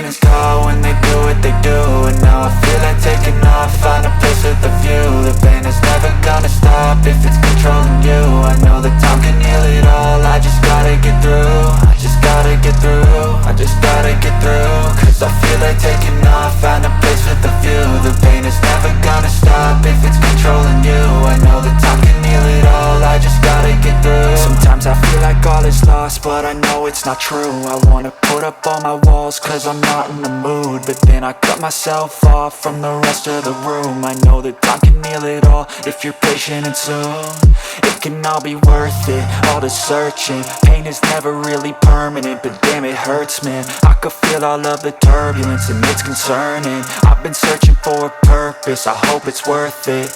demons call when they do what they do. And now I feel like taking off, find a place with a view. The pain is never gonna stop if it's controlling you. I know that time can heal it all, I just gotta get through. I just gotta get through, I just gotta get through. Cause I feel like taking off, find a place with a view. The pain is never gonna stop if it's controlling you. I know that time can heal it all, I just gotta get through. Sometimes I feel like all is lost, but I know it's not true. I wanna put up all my walls cause I'm not in the mood, but then I cut myself off from the rest of the room. I know that time can heal it all if you're patient and soon. It can all be worth it, all the searching. Pain is never really permanent, but damn it hurts, man. I could feel all of the turbulence and it's concerning. I've been searching for a purpose, I hope it's worth it.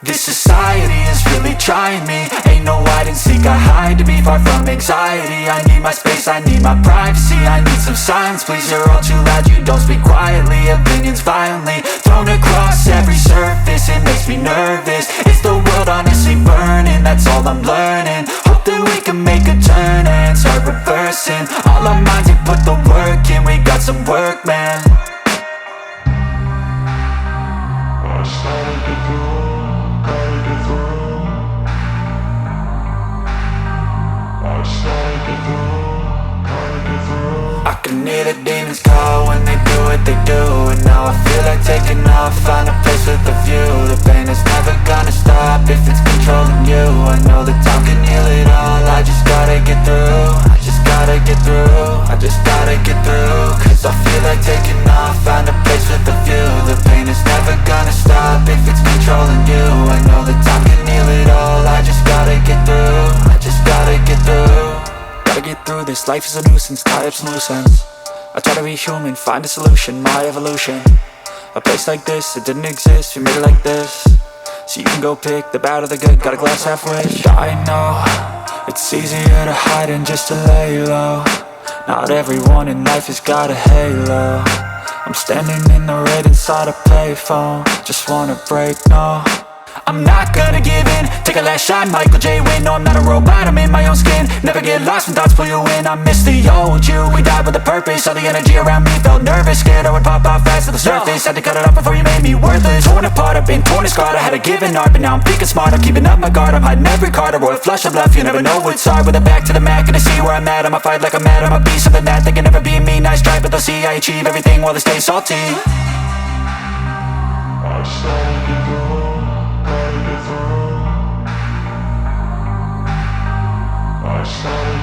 This society is really trying me. Ain't no hide and seek, I hide to be far from anxiety. I need my space, I need my privacy. I need some silence, please, you're all too loud. You don't speak quietly, opinions violently thrown across every surface. It makes me nervous, it's the world honestly burning. That's all I'm learning, hope that we can make a turn and start reversing. All our minds, we put the work in, we got some work, man. I started to go. I can hear the demons call when they do what they do. And now I feel like taking off, find a place with a view. The pain is never gonna stop if it's controlling you. I know that time can heal it all, I just gotta get through. I just gotta get through, I just gotta get through. Cause I feel like taking off, find a place with a view. The pain is never gonna stop if it's controlling you. I know that time can heal it all, I just gotta get through. I just gotta get through. Gotta get through this, life is a nuisance, tie up some loose ends. I try to be human, find a solution, my evolution. A place like this, it didn't exist, we made it like this. So you can go pick the bad or the good, got a glass halfway. I know, it's easier to hide than just to lay low. Not everyone in life has got a halo. I'm standing in the red inside a payphone, just wanna break, no. I'm not gonna give in, take a last shot, Michael J. Win. No, I'm not a robot, I'm in my own skin. Never get lost when thoughts pull you in. I miss the old you, we died with a purpose. All the energy around me felt nervous, scared I would pop off fast to the surface. Had to cut it off before you made me worthless. Torn apart, I've been torn and scarred. I had a given art, but now I'm thinking smart. I'm keeping up my guard, I'm hiding every card. A royal flush of love, you never know what's hard. With a back to the mat, gonna see where I'm at. I'ma fight like I'm mad, I'ma be something that they can never be me. Nice try, but they'll see I achieve everything while they stay salty. I started to go. I started